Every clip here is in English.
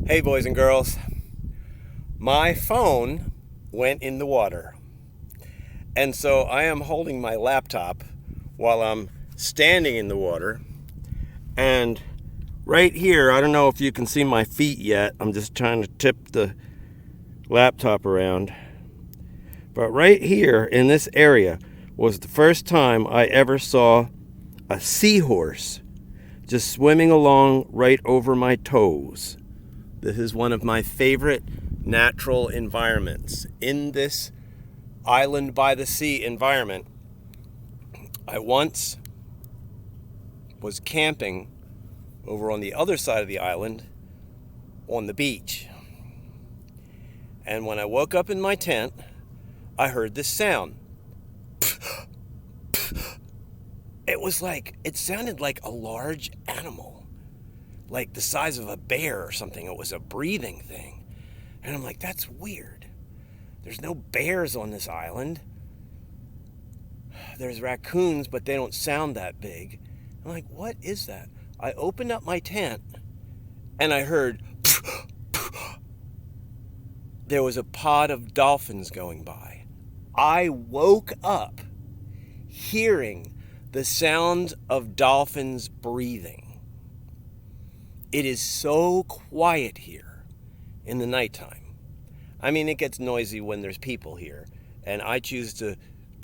Hey boys and girls, my phone went in the water, and so I am holding my laptop while I'm standing in the water, and right here, I don't know if you can see my feet yet, I'm just trying to tip the laptop around, but right here in this area was the first time I ever saw a seahorse just swimming along right over my toes. This is one of my favorite natural environments. In this island by the sea environment, I once was camping over on the other side of the island on the beach. And when I woke up in my tent, I heard this sound. It sounded like a large animal, like the size of a bear or something. It was a breathing thing. And I'm like, that's weird. There's no bears on this island. There's raccoons, but they don't sound that big. I'm like, what is that? I opened up my tent and I heard there was a pod of dolphins going by. I woke up hearing the sound of dolphins breathing. It is so quiet here in the nighttime. I mean, it gets noisy when there's people here, and I choose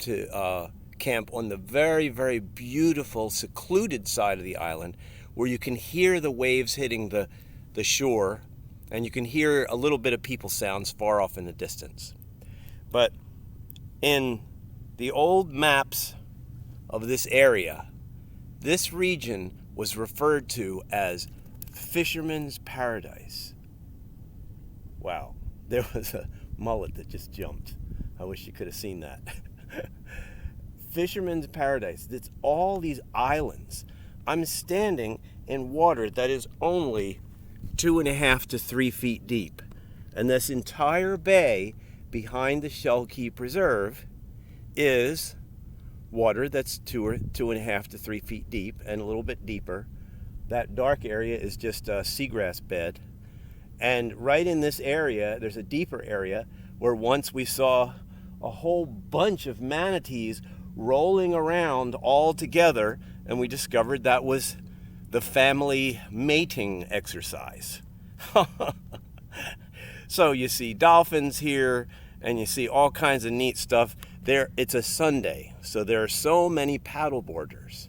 to camp on the very, very beautiful, secluded side of the island where you can hear the waves hitting the shore, and you can hear a little bit of people sounds far off in the distance. But in the old maps of this area, this region was referred to as Fisherman's Paradise. Wow, there was a mullet that just jumped. I wish you could have seen that. Fisherman's Paradise. It's all these islands. I'm standing in water that is only 2.5 to 3 feet deep. And this entire bay behind the Shell Key Preserve is water that's 2.5 to 3 feet deep and a little bit deeper. That dark area is just a seagrass bed. And right in this area, there's a deeper area where once we saw a whole bunch of manatees rolling around all together, and we discovered that was the family mating exercise. So you see dolphins here, and you see all kinds of neat stuff. It's a Sunday, so there are so many paddleboarders.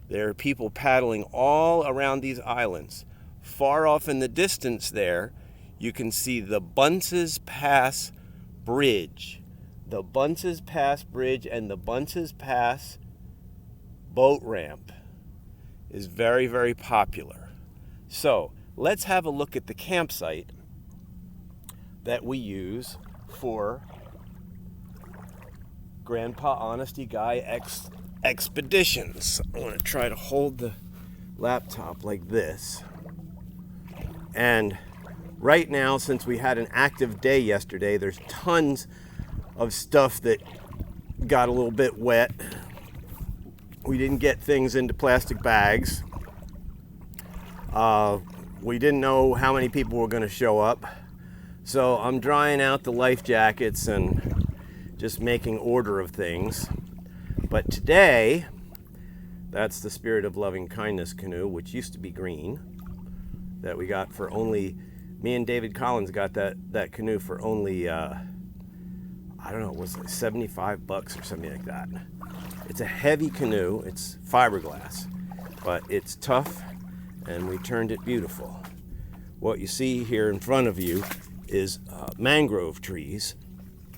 There are people paddling all around these islands. Far off in the distance there, you can see the Bunce's Pass Bridge. The Bunce's Pass Bridge and the Bunce's Pass boat ramp is very, very popular. So let's have a look at the campsite that we use for Grandpa Honesty Guy expeditions. I want to try to hold the laptop like this. And right now, since we had an active day yesterday, there's tons of stuff that got a little bit wet. We didn't get things into plastic bags. We didn't know how many people were going to show up. So I'm drying out the life jackets and just making order of things. But today, that's the Spirit of Loving Kindness canoe, which used to be green, that we got for only, me and David Collins got that canoe for only, I don't know, was it $75 or something like that. It's a heavy canoe, it's fiberglass, but it's tough, and we turned it beautiful. What you see here in front of you is mangrove trees,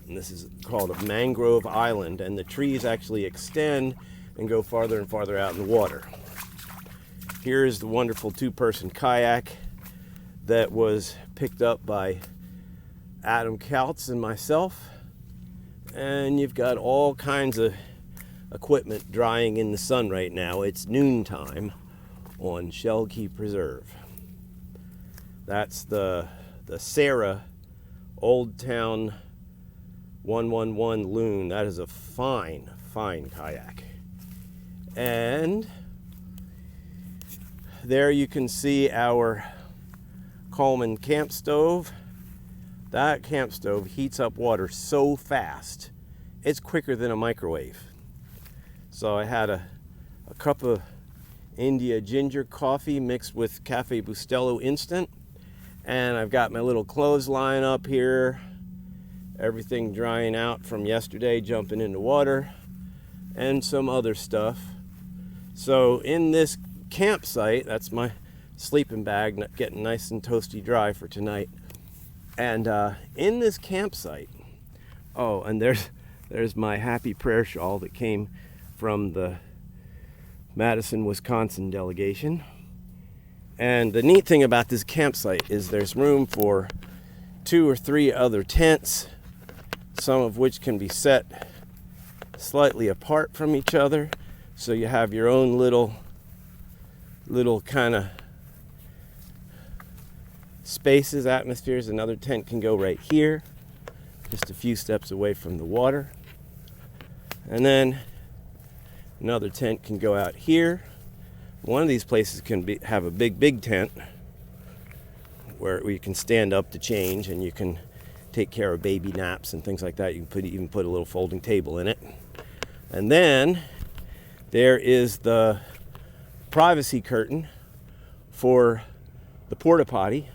and this is called a mangrove island, and the trees actually extend and go farther and farther out in the water. Here is the wonderful two-person kayak that was picked up by Adam Kautz and myself, and you've got all kinds of equipment drying in the sun right now. It's noontime on Shell Key Preserve. That's the Sarah Old Town 111 Loon. That is a fine, fine kayak. And there you can see our Coleman camp stove. That camp stove heats up water so fast, it's quicker than a microwave. So I had a cup of India ginger coffee mixed with Cafe Bustelo instant, and I've got my little clothesline up here, everything drying out from yesterday, jumping into water, and some other stuff. So in this campsite, that's my sleeping bag, getting nice and toasty dry for tonight. And in this campsite, oh, and there's my happy prayer shawl that came from the Madison, Wisconsin delegation. And the neat thing about this campsite is there's room for 2 or 3 other tents, some of which can be set slightly apart from each other, so you have your own little kind of spaces, atmospheres. Another tent can go right here, just a few steps away from the water. And then another tent can go out here. One of these places can have a big tent where you can stand up to change, and you can take care of baby naps and things like that. You can even put a little folding table in it. And then there is the privacy curtain for the porta potty.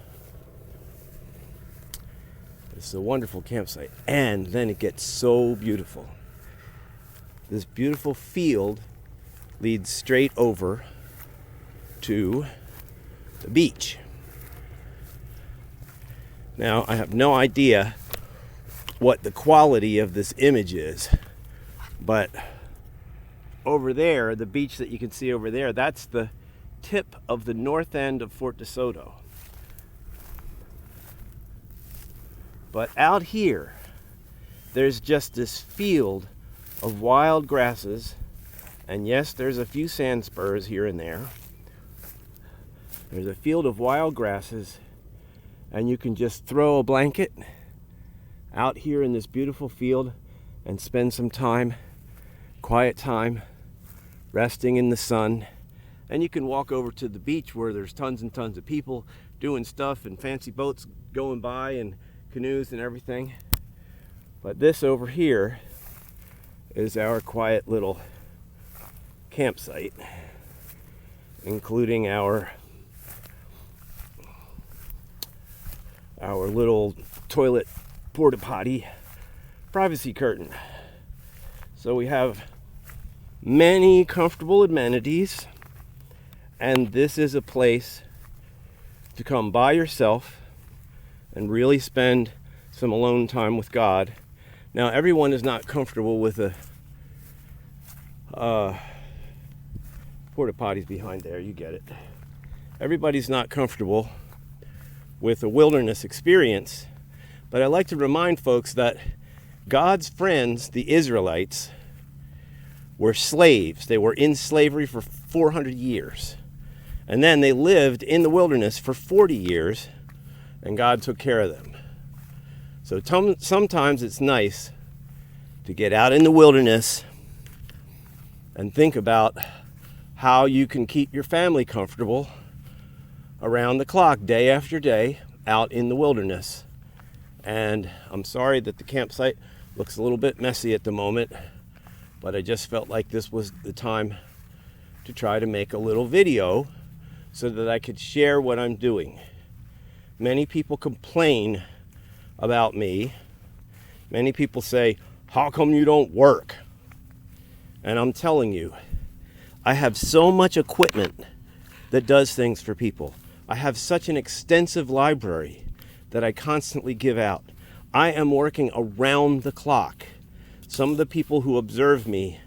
It's a wonderful campsite. And then it gets so beautiful. This beautiful field leads straight over to the beach. Now, I have no idea what the quality of this image is, but over there, the beach that you can see over there, that's the tip of the north end of Fort DeSoto. But out here, there's just this field of wild grasses, and yes, there's a few sand spurs here and there. There's a field of wild grasses, and you can just throw a blanket out here in this beautiful field and spend some time, quiet time, resting in the sun. And you can walk over to the beach where there's tons and tons of people doing stuff and fancy boats going by and canoes and everything. But this over here is our quiet little campsite, including our little toilet porta potty privacy curtain. So we have many comfortable amenities, and this is a place to come by yourself and really spend some alone time with God. Now, everyone is not comfortable with a porta potties behind there, you get it. Everybody's not comfortable with a wilderness experience, but I like to remind folks that God's friends, the Israelites, were slaves. They were in slavery for 400 years. And then they lived in the wilderness for 40 years, and God took care of them. So sometimes it's nice to get out in the wilderness and think about how you can keep your family comfortable around the clock, day after day, out in the wilderness. And I'm sorry that the campsite looks a little bit messy at the moment, but I just felt like this was the time to try to make a little video so that I could share what I'm doing. Many people complain about me. Many people say, "How come you don't work?" And I'm telling you, I have so much equipment that does things for people. I have such an extensive library that I constantly give out. I am working around the clock. Some of the people who observe me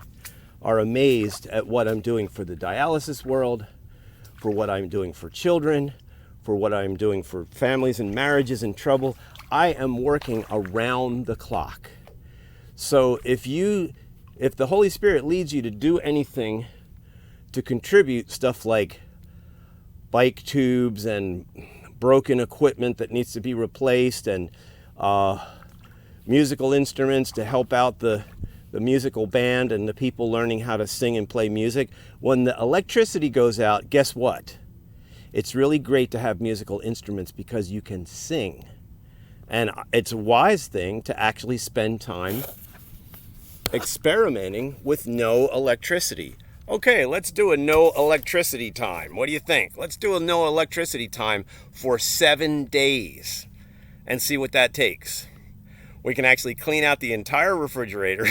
are amazed at what I'm doing for the dialysis world, for what I'm doing for children, for what I'm doing for families and marriages in trouble. I am working around the clock. So if the Holy Spirit leads you to do anything to contribute, stuff like bike tubes and broken equipment that needs to be replaced, and musical instruments to help out the musical band and the people learning how to sing and play music. When the electricity goes out, guess what? It's really great to have musical instruments because you can sing. And it's a wise thing to actually spend time experimenting with no electricity. Okay, let's do a no electricity time. What do you think? Let's do a no electricity time for 7 days and see what that takes. We can actually clean out the entire refrigerator.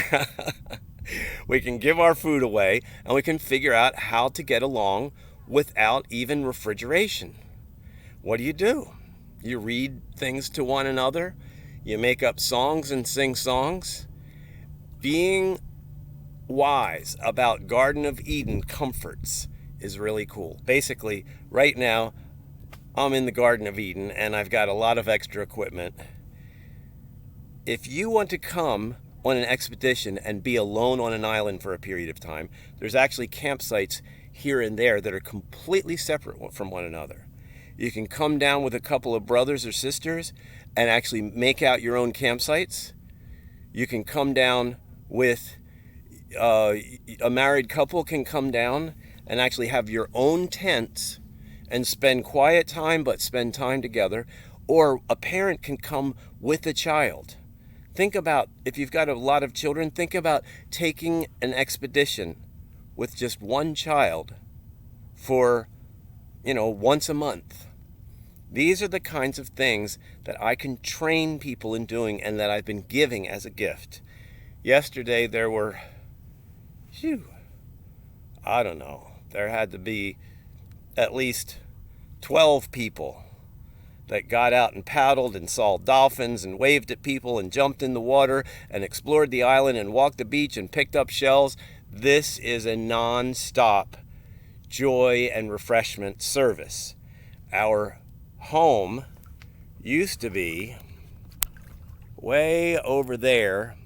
We can give our food away, and we can figure out how to get along without even refrigeration. What do? You read things to one another. You make up songs and sing songs. Being wise about Garden of Eden comforts is really cool. Basically, right now, I'm in the Garden of Eden, and I've got a lot of extra equipment. If you want to come on an expedition and be alone on an island for a period of time, there's actually campsites here and there that are completely separate from one another. You can come down with a couple of brothers or sisters and actually make out your own campsites. You can come down with a married couple can come down and actually have your own tents and spend quiet time, but spend time together. Or a parent can come with a child. Think about, if you've got a lot of children, think about taking an expedition with just one child for, once a month. These are the kinds of things that I can train people in doing and that I've been giving as a gift. Yesterday there were, there had to be at least 12 people that got out and paddled and saw dolphins and waved at people and jumped in the water and explored the island and walked the beach and picked up shells. This is a non-stop joy and refreshment service. Our home used to be way over there.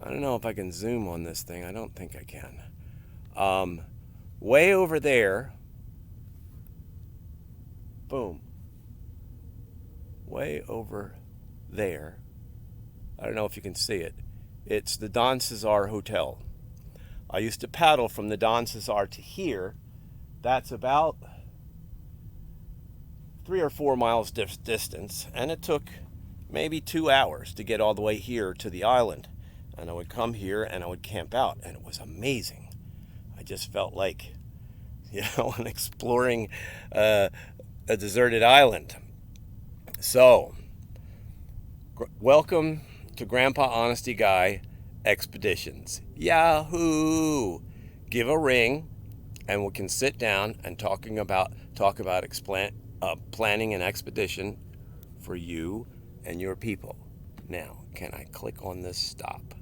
I don't know if I can zoom on this thing. I don't think I can. Way over there. Boom. Way over there. I don't know if you can see it. It's the Don Cesar Hotel. I used to paddle from the Don Cesar to here. That's about 3 or 4 miles distance, and it took maybe 2 hours to get all the way here to the island. And I would come here and I would camp out, and it was amazing. I just felt like, I'm exploring a deserted island. So, welcome to Grandpa Honesty Guy Expeditions. Yahoo! Give a ring, and we can sit down and talk about planning an expedition for you and your people. Now, can I click on this stop?